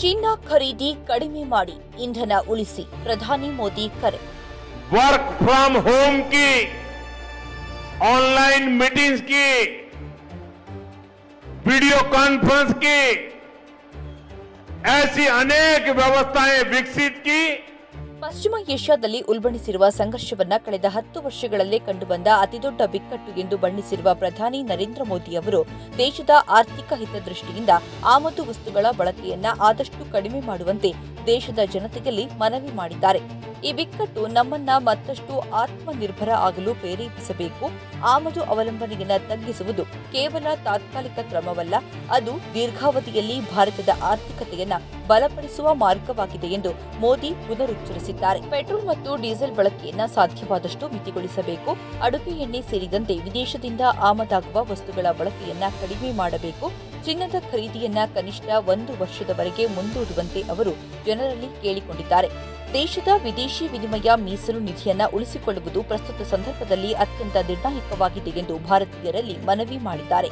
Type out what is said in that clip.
ಚಿನ್ನ ಖರೀದಿ ಕಡಿಮೆ ಮಾಡಿ ಇಂಧನ ಉಳಿಸಿ ಪ್ರಧಾನಿ ಮೋದಿ ಕರೆ. वर्क फ्रॉम होम की, ऑनलाइन मीटिंग्स की, वीडियो कॉन्फ्रेंस की, ऐसी अनेक व्यवस्थाएं विकसित की. ಪಶ್ಚಿಮ ಏಷ್ಯಾದಲ್ಲಿ ಉಲ್ಬಣಿಸಿರುವ ಸಂಘರ್ಷವನ್ನ ಕಳೆದ 10 ವರ್ಷಗಳಲ್ಲೇ ಕಂಡುಬಂದ ಅತಿದೊಡ್ಡ ಬಿಕ್ಕಟ್ಟು ಎಂದು ಬಣ್ಣಿಸಿರುವ ಪ್ರಧಾನಿ ನರೇಂದ್ರ ಮೋದಿ ಅವರು ದೇಶದ ಆರ್ಥಿಕ ಹಿತದೃಷ್ಟಿಯಿಂದ ಆಮದು ವಸ್ತುಗಳ ಬಳಕೆಯನ್ನ ಆದಷ್ಟು ಕಡಿಮೆ ಮಾಡುವಂತೆ ದೇಶದ ಜನತೆಯಲ್ಲಿ ಮನವಿ ಮಾಡಿದ್ದಾರೆ. ಈ ಬಿಕ್ಕಟ್ಟು ನಮ್ಮನ್ನ ಮತ್ತಷ್ಟು ಆತ್ಮನಿರ್ಭರ ಆಗಲು ಪ್ರೇರೇಪಿಸಬೇಕು. ಆಮದು ಅವಲಂಬನೆಯನ್ನು ತಗ್ಗಿಸುವುದು ಕೇವಲ ತಾತ್ಕಾಲಿಕ ಕ್ರಮವಲ್ಲ, ಅದು ದೀರ್ಘಾವಧಿಯಲ್ಲಿ ಭಾರತದ ಆರ್ಥಿಕತೆಯನ್ನ ಬಲಪಡಿಸುವ ಮಾರ್ಗವಾಗಿದೆ ಎಂದು ಮೋದಿ ಪುನರುಚ್ಚರಿಸಿದ್ದಾರೆ. ಪೆಟ್ರೋಲ್ ಮತ್ತು ಡೀಸೆಲ್ ಬಳಕೆಯನ್ನ ಸಾಧ್ಯವಾದಷ್ಟು ಮಿತಿಗೊಳಿಸಬೇಕು. ಅಡುಗೆ ಎಣ್ಣೆ ಸೇರಿದಂತೆ ವಿದೇಶದಿಂದ ಆಮದಾಗುವ ವಸ್ತುಗಳ ಬಳಕೆಯನ್ನ ಕಡಿಮೆ ಮಾಡಬೇಕು. ಚಿನ್ನದ ಖರೀದಿಯನ್ನ ಕನಿಷ್ಠ 1 ವರ್ಷದವರೆಗೆ ಮುಂದೂಡುವಂತೆ ಅವರು ಜನರಲ್ಲಿ ಕೇಳಿಕೊಂಡಿದ್ದಾರೆ. ದೇಶದ ವಿದೇಶಿ ವಿನಿಮಯ ಮೀಸಲು ನಿಧಿಯನ್ನ ಉಳಿಸಿಕೊಳ್ಳುವುದು ಪ್ರಸ್ತುತ ಸಂದರ್ಭದಲ್ಲಿ ಅತ್ಯಂತ ನಿರ್ಣಾಯಕವಾಗಿದೆ ಎಂದು ಭಾರತೀಯರಲ್ಲಿ ಮನವಿ ಮಾಡಿದ್ದಾರೆ.